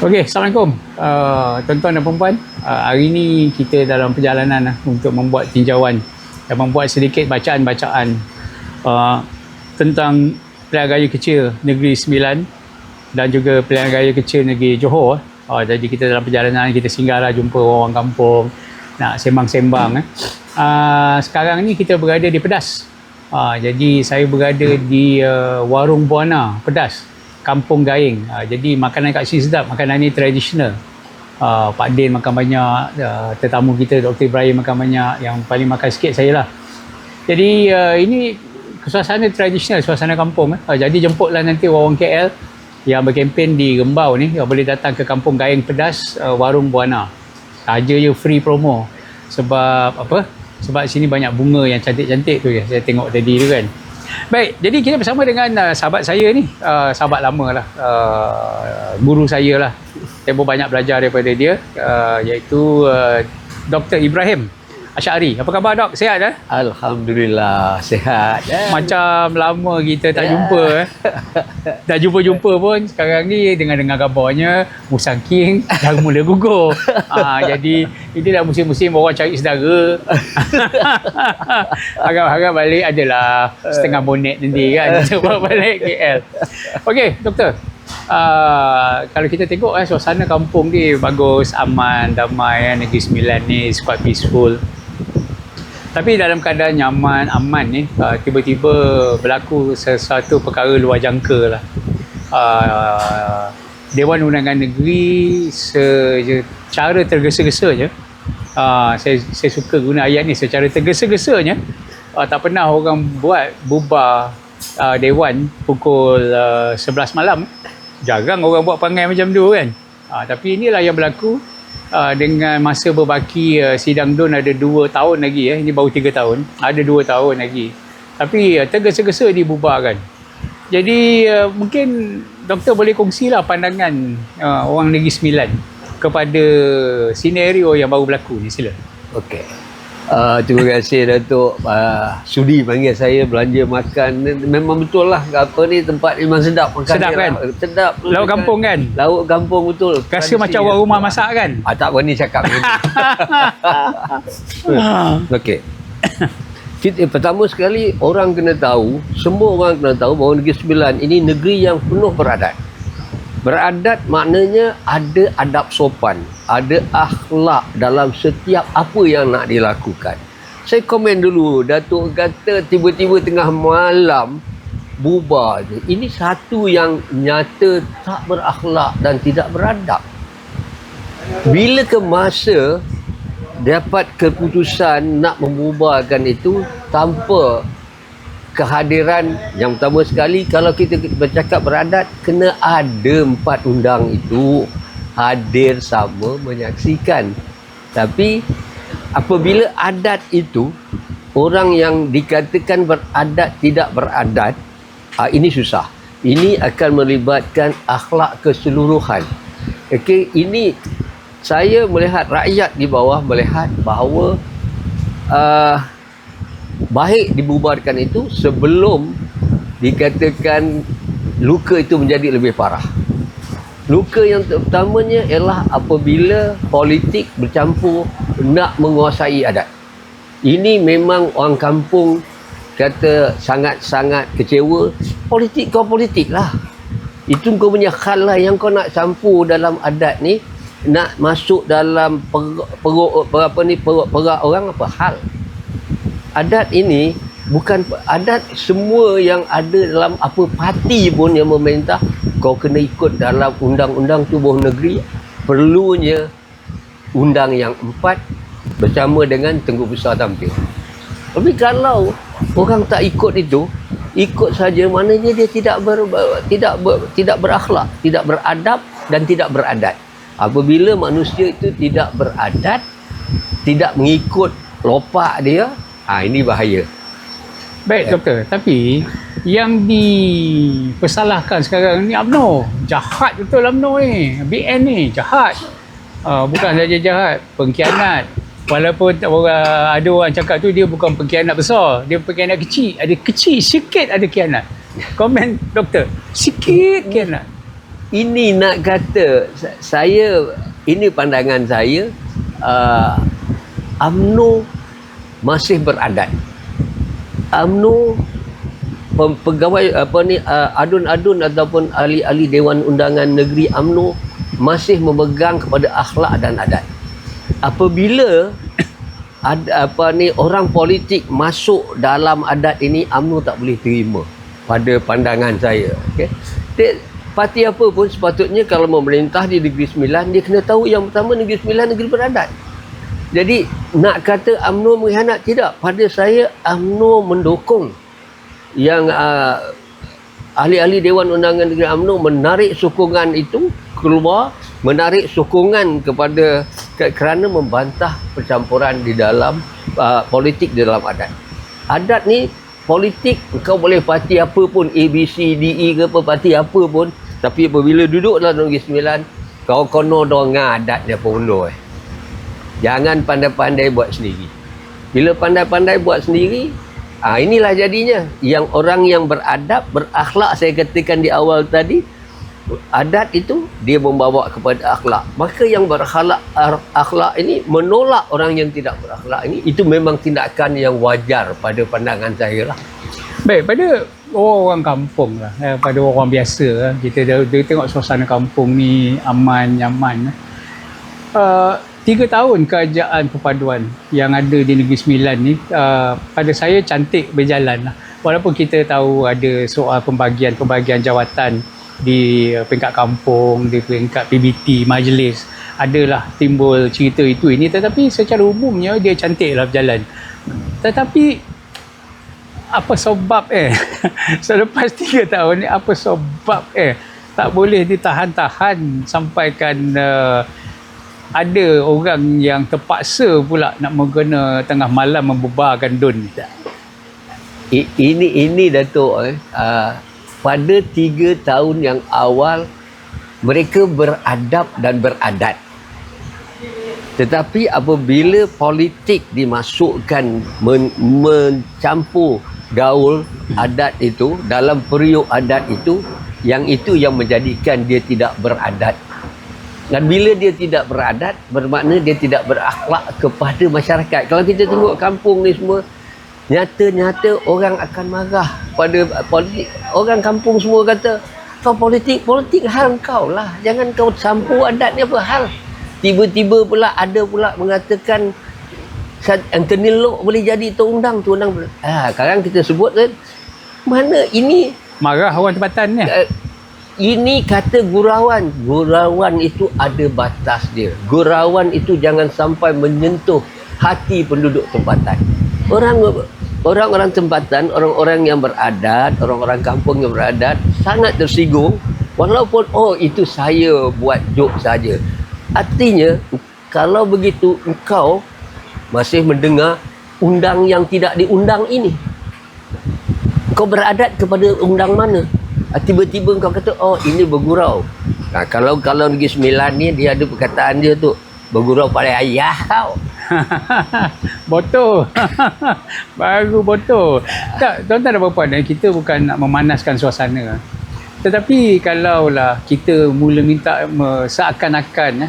Okey, Assalamualaikum tuan-tuan dan puan-puan. Hari ini kita dalam perjalanan untuk membuat tinjauan dan membuat sedikit bacaan-bacaan tentang Pilihan Raya Kecil Negeri Sembilan dan juga Pilihan Raya Kecil Negeri Johor. Jadi kita dalam perjalanan, kita singgahlah jumpa orang kampung, nak sembang-sembang. Sekarang ni kita berada di Pedas. Jadi saya berada di Warung Buana Pedas, Kampung Gaing. Jadi makanan kat sini sedap, makanan ni tradisional. Pak Din makan banyak, tetamu kita Dr. Ibrahim makan banyak, yang paling makan sikit saya lah. Jadi ini suasana tradisional, suasana kampung. Jadi jemputlah nanti orang KL yang berkempen di Rembau ni, boleh datang ke Kampung Gaing Pedas, Warung Buana. Saja je free promo. Sebab apa? Sebab sini banyak bunga yang cantik-cantik tu ya, saya tengok tadi tu kan. Baik, jadi kita bersama dengan sahabat saya ni, sahabat lama lah, guru saya lah. Saya pun banyak belajar daripada dia, iaitu Dr. Ibrahim Asy'ari. Apa khabar Dok? Sihat eh? Alhamdulillah, sihat. Macam lama kita tak jumpa. Dah jumpa-jumpa pun sekarang ni dengar-dengar kabarnya Musang King dah mula gugur. Jadi ini dah musim-musim orang cari saudara. Harap-harap balik adalah setengah bonet nanti kan. Cuba balik KL. Okey, Doktor. Kalau kita tengok suasana kampung ni bagus, aman, damai. Negeri Sembilan ni quite peaceful. Tapi dalam keadaan nyaman, aman ni, tiba-tiba berlaku sesuatu perkara luar jangka lah. Dewan Undangan Negeri secara tergesa-gesanya, saya suka guna ayat ni, secara tergesa-gesanya, tak pernah orang bubar Dewan pukul 11 malam. Jarang orang buat perangai macam tu kan. Tapi inilah yang berlaku. Dengan masa berbaki sidang DUN ada 2 tahun lagi, ini baru 3 tahun, ada 2 tahun lagi, tapi tergesa-gesa dibubarkan. Jadi mungkin Doktor boleh kongsilah pandangan orang Negeri Sembilan kepada senario yang baru berlaku ni, sila. Okey. Terima kasih Datuk sudi panggil saya belanja makan. Memang betul lah, apa ni, tempat memang sedap makan. Sedap kan? Sedap. Lauk kampung kan? Lauk kampung betul. Rasa macam orang rumah masak kan? Tak berani cakap. Okey. Pertama sekali orang kena tahu, semua orang kena tahu bahawa Negeri Sembilan ini negeri yang penuh beradat. Beradat maknanya ada adab sopan, ada akhlak dalam setiap apa yang nak dilakukan. Saya komen dulu, Datuk kata tiba-tiba tengah malam bubar je. Ini satu yang nyata tak berakhlak dan tidak beradab. Bila ke masa dapat keputusan nak membubarkan itu tanpa kehadiran, yang pertama sekali kalau kita bercakap beradat, kena ada 4 undang itu hadir sama menyaksikan. Tapi apabila adat itu, orang yang dikatakan beradat tidak beradat, ini susah. Ini akan melibatkan akhlak keseluruhan. Okey, ini saya melihat rakyat di bawah melihat bahawa baik dibubarkan itu sebelum dikatakan luka itu menjadi lebih parah. Luka yang pertamanya ialah apabila politik bercampur nak menguasai adat. Ini memang orang kampung kata sangat-sangat kecewa. Politik kau politik lah. Itu kau punya hal lah yang kau nak campur dalam adat ni, nak masuk dalam perut orang, apa hal. Adat ini bukan adat, semua yang ada dalam apa parti pun yang memerintah, kau kena ikut dalam undang-undang tubuh negeri, perlunya undang yang 4 bersama dengan Tengku Besar tampil. Tapi kalau orang tak ikut itu, ikut saja, maknanya dia tidak berakhlak, tidak beradab dan tidak beradat. Apabila manusia itu tidak beradat, tidak mengikut lopak dia, ini bahaya. Baik Doktor, tapi yang dipersalahkan sekarang ni UMNO. Jahat betul UMNO ni. BN ni jahat. Bukan saja jahat, pengkhianat. Walaupun ada orang cakap tu dia bukan pengkhianat besar, dia pengkhianat kecil. Ada kecil sikit, ada khianat. Komen Doktor, sikit khianat. ini nak kata saya, ini pandangan saya, UMNO masih beradat. UMNO pegawai adun-adun ataupun ahli-ahli Dewan Undangan Negeri UMNO masih memegang kepada akhlak dan adat. Apabila orang politik masuk dalam adat ini, UMNO tak boleh terima pada pandangan saya. Okey. Parti apa pun sepatutnya kalau memerintah di Negeri Sembilan, dia kena tahu yang pertama Negeri Sembilan negeri beradat. Jadi nak kata UMNO mengkhianat, tidak. Pada saya UMNO mendukung yang ahli-ahli Dewan Undangan Negeri UMNO menarik sokongan itu keluar, menarik sokongan kepada kerana membantah percampuran di dalam politik di dalam adat. Adat ni politik, kau boleh parti apa pun, A, B, C, D, E ke apa, parti apa pun, tapi apabila duduk dalam Negeri Sembilan, kau kono dengan adat dia pun undur. Jangan pandai-pandai buat sendiri. Bila pandai-pandai buat sendiri, inilah jadinya. Yang orang yang beradab, berakhlak, saya katakan di awal tadi, adat itu dia membawa kepada akhlak. Maka yang berakhlak ini menolak orang yang tidak berakhlak ini, itu memang tindakan yang wajar pada pandangan saya lah. Baik, pada orang kampung lah, pada orang biasa, kita tengok suasana kampung ni aman, nyaman. 3 tahun kerajaan perpaduan yang ada di Negeri Sembilan ni, pada saya cantik berjalan lah. Walaupun kita tahu ada soal pembagian jawatan di peringkat kampung, di peringkat PBT, majlis, adalah timbul cerita itu ini, tetapi secara umumnya dia cantiklah berjalan. Tetapi apa sebab selepas 3 tahun ni, apa sebab tak boleh ditahan-tahan sampaikan ada orang yang terpaksa pula nak mengguna tengah malam membubarkan DUN. Ini Datuk, pada 3 tahun yang awal mereka beradab dan beradat. Tetapi apabila politik dimasukkan mencampur gaul adat itu dalam periuk adat itu yang menjadikan dia tidak beradat. Dan bila dia tidak beradat, bermakna dia tidak berakhlak kepada masyarakat. Kalau kita tengok kampung ni semua, nyata-nyata orang akan marah pada politik. Orang kampung semua kata, kau politik hal kau lah. Jangan kau campur adat ni apa hal. Tiba-tiba pula ada pula mengatakan Anthony Loke boleh jadi tu undang. Sekarang kita sebut kan, mana ini Marah orang tempatan ni. Ini kata gurauan. Gurauan itu ada batas dia. Gurauan itu jangan sampai menyentuh hati penduduk tempatan. Orang-orang tempatan, orang-orang yang beradat, orang-orang kampung yang beradat sangat tersinggung walaupun itu saya buat joke saja. Artinya kalau begitu engkau masih mendengar undang yang tidak diundang ini. Kau beradat kepada undang mana? Tiba-tiba kau kata ini bergurau. Kalau Negeri Sembilan ni dia ada perkataan dia tu, bergurau pada ayah kau. Botol. Baru botol. Tak, tuan-tuan dan puan-puan, kita bukan nak memanaskan suasana. Tetapi kalaulah kita mula minta seakan-akan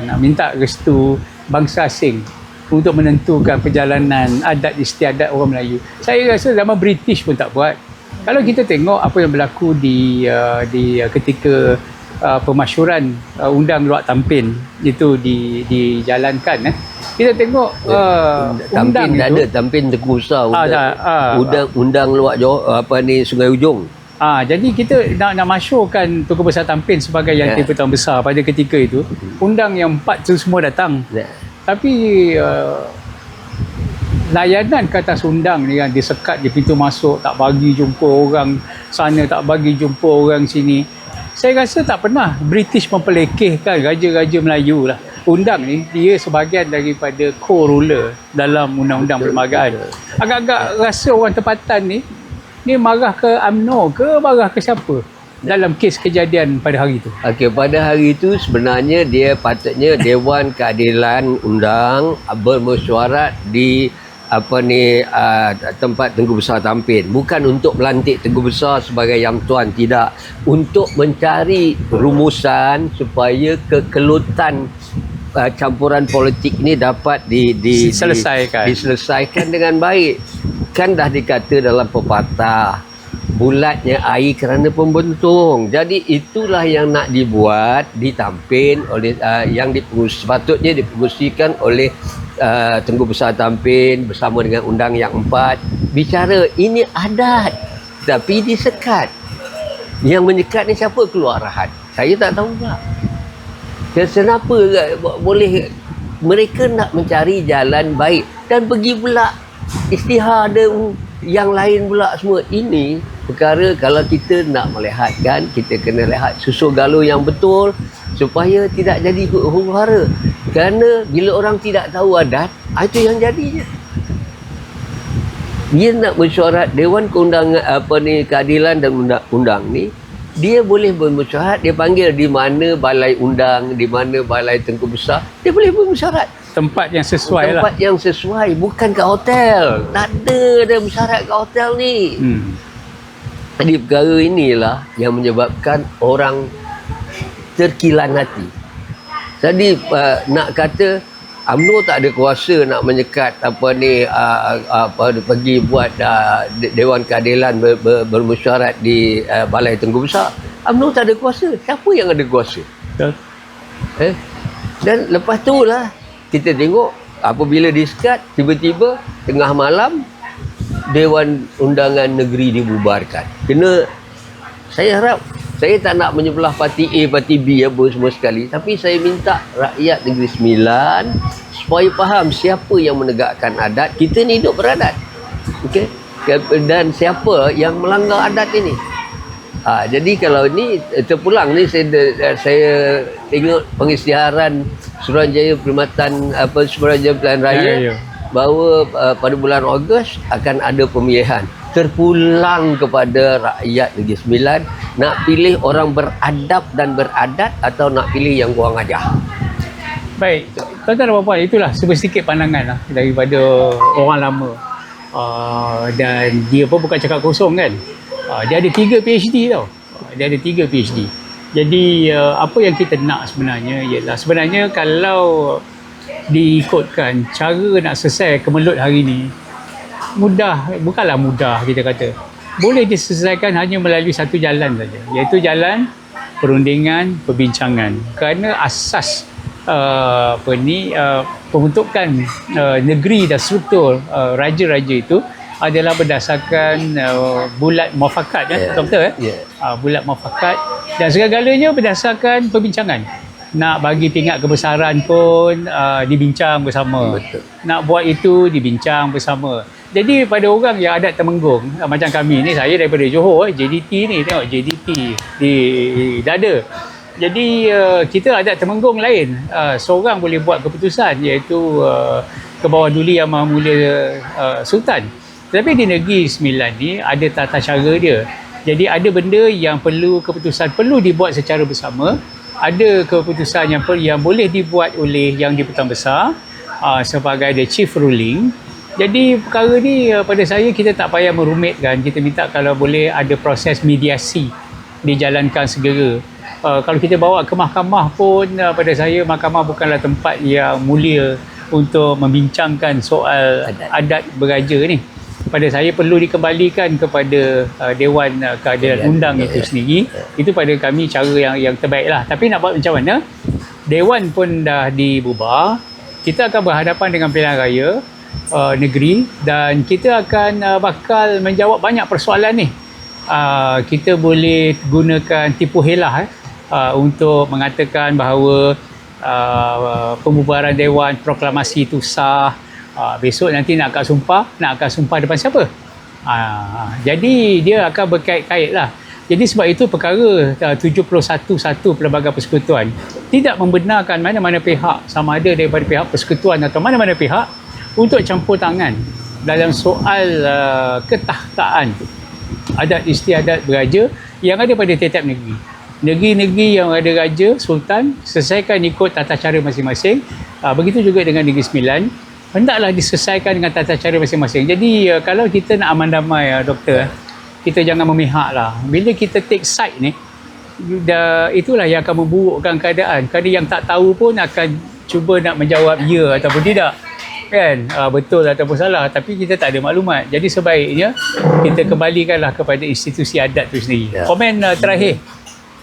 nak minta restu bangsa asing untuk menentukan perjalanan adat istiadat orang Melayu, saya rasa zaman British pun tak buat. Kalau kita tengok apa yang berlaku di ketika pemasyuran undang luak tampin itu dijalankan, kita tengok tampin undang ada tampin Tekusa, undang luak Sungai Ujong. Jadi kita nak masyurkan Tunku Besar Tampin sebagai yang Pertuan Besar pada ketika itu. Undang yang 4 tu semua datang. Tapi layanan ke atas undang ni kan disekat di pintu masuk, tak bagi jumpa orang sana, tak bagi jumpa orang sini. Saya rasa tak pernah British memperlekehkan raja-raja Melayu lah. Undang ni dia sebahagian daripada co-ruler dalam undang-undang perlembagaan. Agak-agak rasa orang tempatan ni marah ke UMNO ke marah ke siapa dalam kes kejadian pada hari itu? Pada hari itu sebenarnya dia patutnya Dewan Keadilan Undang bermesyuarat di tempat Tengku Besar Tampin, bukan untuk melantik Tengku Besar sebagai yang tuan, tidak, untuk mencari rumusan supaya kekelutan campuran politik ini dapat diselesaikan dengan baik. Kan dah dikata dalam pepatah, bulatnya air kerana pembentung. Jadi itulah yang nak dibuat, ditampin oleh sepatutnya dipengusikan oleh Tengku Besar Tampin bersama dengan undang yang 4. Bicara ini adat, tapi disekat. Yang menyekat ni siapa? Keluar arahan. Saya tak tahu pula. Kenapa boleh mereka nak mencari jalan baik dan pergi pula istihar ada yang lain pula semua. Ini perkara kalau kita nak melihatkan, kita kena lihat susu galur yang betul supaya tidak jadi huru-hara. Kerana bila orang tidak tahu adat, itu yang jadinya. Dia nak mesyuarat Dewan Keundangan Keadilan dan Undang-Undang ni, dia boleh bermesyuarat, dia panggil di mana balai undang, di mana balai Tengku Besar, dia boleh bermesyuarat. Tempat yang sesuai Tempat yang sesuai, bukan kat hotel. Tak ada mesyuarat kat hotel ni. Jadi perkara inilah yang menyebabkan orang terkilan hati. Jadi nak kata UMNO tak ada kuasa nak menyekat pergi buat Dewan Keadilan bermesyuarat di Balai Tengku Besar. UMNO tak ada kuasa. Siapa yang ada kuasa? Dan lepas tu lah kita tengok apabila disekat, tiba-tiba tengah malam Dewan Undangan Negeri dibubarkan. Saya harap, saya tak nak menyebelah parti A, parti B apa semua sekali, tapi saya minta rakyat Negeri Sembilan supaya faham siapa yang menegakkan adat. Kita ni hidup beradat. Okey? Dan siapa yang melanggar adat ini. Jadi kalau ni terpulang ni, saya tengok pengisytiharan Suruhanjaya Perkhidmatan Suruhanjaya Pilihan Raya bahawa pada bulan Ogos akan ada pemilihan. Terpulang kepada rakyat Negeri Sembilan nak pilih orang beradab dan beradat atau nak pilih yang kurang ajar. Baik, tuan-tuan dan puan-puan, itulah sedikit pandangan daripada orang lama. Dan dia pun bukan cakap kosong kan. Dia ada 3 PhD tau. Dia ada 3 PhD. Jadi apa yang kita nak sebenarnya ialah, sebenarnya kalau diikutkan cara nak selesai kemelut hari ni, bukanlah mudah kita kata. Boleh diselesaikan hanya melalui satu jalan saja, iaitu jalan perundingan, perbincangan. Kerana asas pembentukan negeri dan struktur raja-raja itu adalah berdasarkan bulat muafakat, betul-betul bulat muafakat, dan segala-galanya berdasarkan perbincangan. Nak bagi tingkat kebesaran pun dibincang bersama. Betul. Nak buat itu dibincang bersama. Jadi pada orang yang adat Temenggung, macam kami ni, saya daripada Johor, JDT ni, tengok JDT di dada. Jadi kita adat Temenggung lain. Seorang boleh buat keputusan, iaitu ke bawah duli Yang Maha Mulia Sultan. Tetapi di Negeri Sembilan ni ada tata cara dia. Jadi ada benda yang keputusan perlu dibuat secara bersama. Ada keputusan yang boleh dibuat oleh Yang di-Pertuan Besar sebagai the chief ruling. Jadi perkara ni pada saya kita tak payah merumitkan. Kita minta kalau boleh ada proses mediasi dijalankan segera. Kalau kita bawa ke mahkamah pun, pada saya mahkamah bukanlah tempat yang mulia untuk membincangkan soal adat beraja ni. Pada saya perlu dikembalikan kepada Dewan Keadilan Undang itu sendiri. Itu pada kami cara yang terbaik lah. Tapi nak buat macam mana, Dewan pun dah dibubar, kita akan berhadapan dengan pilihan raya negeri, dan kita akan bakal menjawab banyak persoalan ni. Kita boleh gunakan tipu helah untuk mengatakan bahawa pembubaran Dewan, proklamasi itu sah. Besok nanti nak akad sumpah depan siapa? Jadi dia akan berkait-kait lah. Jadi sebab itu perkara 71(1) Pelbagai Persekutuan tidak membenarkan mana-mana pihak, sama ada daripada pihak persekutuan atau mana-mana pihak, untuk campur tangan dalam soal ketahtaan adat istiadat beraja yang ada pada tiap-tiap negeri. Negeri-negeri yang ada raja, sultan, selesaikan ikut tata cara masing-masing. Begitu juga dengan Negeri Sembilan. hendaklah diselesaikan dengan tata cara masing-masing. Jadi kalau kita nak aman damai, doktor, kita jangan memihak lah. Bila kita take side ni, itulah yang akan memburukkan keadaan. Kerana yang tak tahu pun akan cuba nak menjawab ya ataupun tidak, kan, betul ataupun salah, tapi kita tak ada maklumat. Jadi sebaiknya kita kembalikanlah kepada institusi adat tu sendiri. Komen terakhir.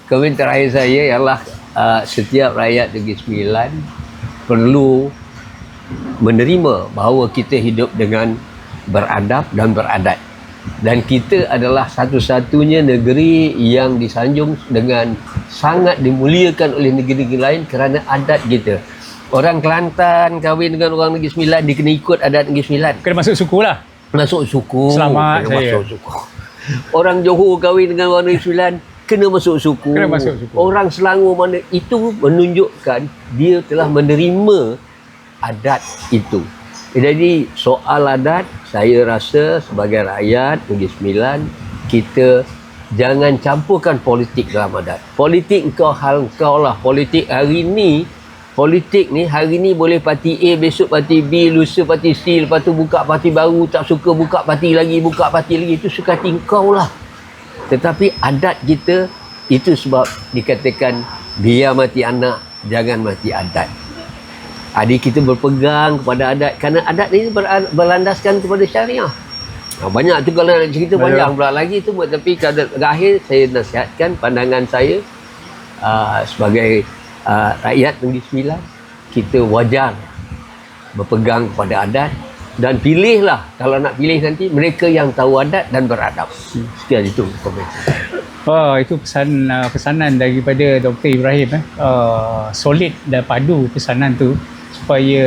Komen terakhir saya ialah setiap rakyat Negeri Sembilan perlu menerima bahawa kita hidup dengan beradab dan beradat, dan kita adalah satu-satunya negeri yang disanjung dengan sangat dimuliakan oleh negeri-negeri lain kerana adat kita. Orang Kelantan kahwin dengan orang Negeri Sembilan, dia kena ikut adat Negeri Sembilan, Kena masuk suku lah. masuk suku. Selamat kena saya. masuk suku. Orang Johor kahwin dengan orang Negeri Sembilan, kena masuk suku. Kena masuk suku. Orang Selangor mana, itu menunjukkan dia telah menerima adat itu. Jadi soal adat, saya rasa sebagai rakyat Negeri Sembilan, kita jangan campurkan politik dalam adat. Politik kau hal kau lah. Politik hari ni boleh parti A, besok parti B, lusa parti C, lepas tu buka parti baru, tak suka buka parti lagi, itu suka hati kau lah. Tetapi adat kita, itu sebab dikatakan biar mati anak, jangan mati adat. Adik kita berpegang kepada adat, kerana adat ini berlandaskan kepada syariah. Banyak tu kalau nak cerita, banyak pula lagi tu, tapi terakhir saya nasihatkan pandangan saya sebagai rakyat Negeri Sembilan, kita wajar berpegang kepada adat, dan pilihlah, kalau nak pilih nanti, mereka yang tahu adat dan beradab. Sekian itu komen. Itu pesanan daripada Dr. Ibrahim. Solid dan padu pesanan tu, supaya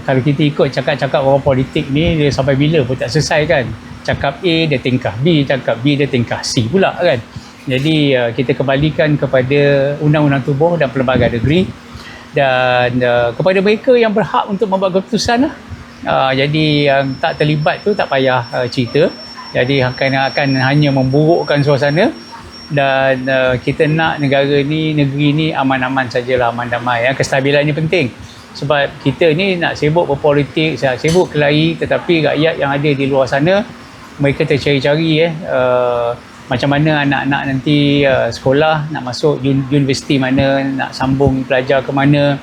kalau kita ikut cakap-cakap orang politik ni, dia sampai bila pun tak selesai, kan. Cakap A, dia tingkah B, cakap B, dia tingkah C pula, kan. Jadi kita kembalikan kepada Undang-Undang Tubuh dan Perlembagaan Negeri, dan kepada mereka yang berhak untuk membuat keputusan lah. Jadi yang tak terlibat tu tak payah cerita. Jadi akan hanya memburukkan suasana, dan kita nak negeri ni aman-aman sajalah, aman damai. Kestabilan ni penting, sebab kita ni nak sibuk berpolitik, sibuk kelahi, tetapi rakyat yang ada di luar sana, mereka tercari-cari macam mana anak-anak nanti sekolah, nak masuk universiti mana, nak sambung belajar ke mana,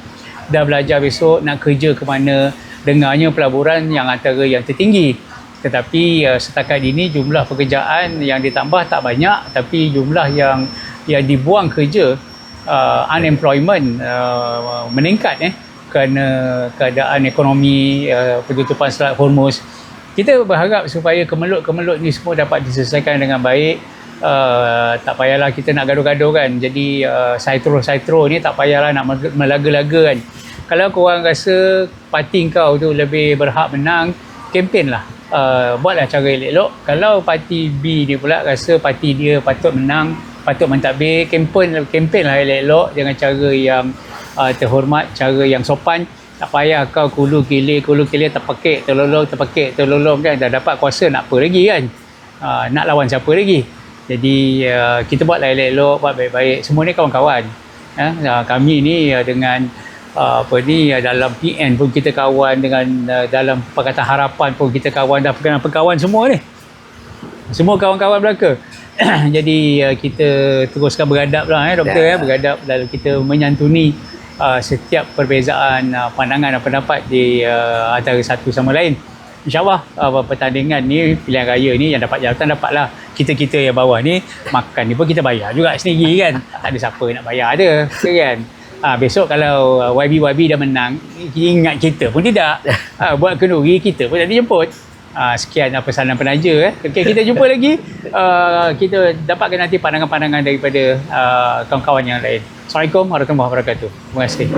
dah belajar besok nak kerja ke mana. Dengarnya pelaburan yang antara yang tertinggi, tetapi setakat ini jumlah pekerjaan yang ditambah tak banyak, tapi jumlah yang dibuang kerja, unemployment meningkat kerana keadaan ekonomi, penutupan Selat Hormuz. Kita berharap supaya kemelut-kemelut ni semua dapat diselesaikan dengan baik. Tak payahlah kita nak gaduh-gaduh, kan. Jadi saitro ni tak payahlah nak melaga-laga, kan. Kalau korang rasa parti kau tu lebih berhak menang, kempen lah. Buatlah cara elok-elok. Kalau parti B ni pula rasa parti dia patut menang, patut mentadbir, kempen lah elok-elok dengan cara yang terhormat, cara yang sopan. Tak payah kau kulu kilir terpekik terlolong, kan. Dah dapat kuasa, nak apa lagi, kan. Nak lawan siapa lagi. Jadi kita buatlah elok-elok, buat baik-baik. Semua ni kawan-kawan. Kami ni dengan dalam PN pun kita kawan, dengan dalam Pakatan Harapan pun kita kawan, dah pekawan semua ni. Semua kawan-kawan belaka. Jadi kita teruskan beradab lah, doktor, beradab dalam kita menyantuni setiap perbezaan pandangan dan pendapat di antara satu sama lain. InsyaAllah pertandingan ni, pilihan raya ni, yang dapat jawatan dapatlah. Kita yang bawah ni, makan ni pun kita bayar juga sendiri, kan. Tak ada siapa nak bayar ada, kan. Besok kalau YB dah menang, ingat kita pun tidak. Buat kenduri, kita pun tak dijemput. Sekian pesanan penaja. Okay, kita jumpa lagi. Kita dapatkan nanti pandangan-pandangan daripada kawan-kawan yang lain. Assalamualaikum warahmatullahi wabarakatuh. Terima kasih.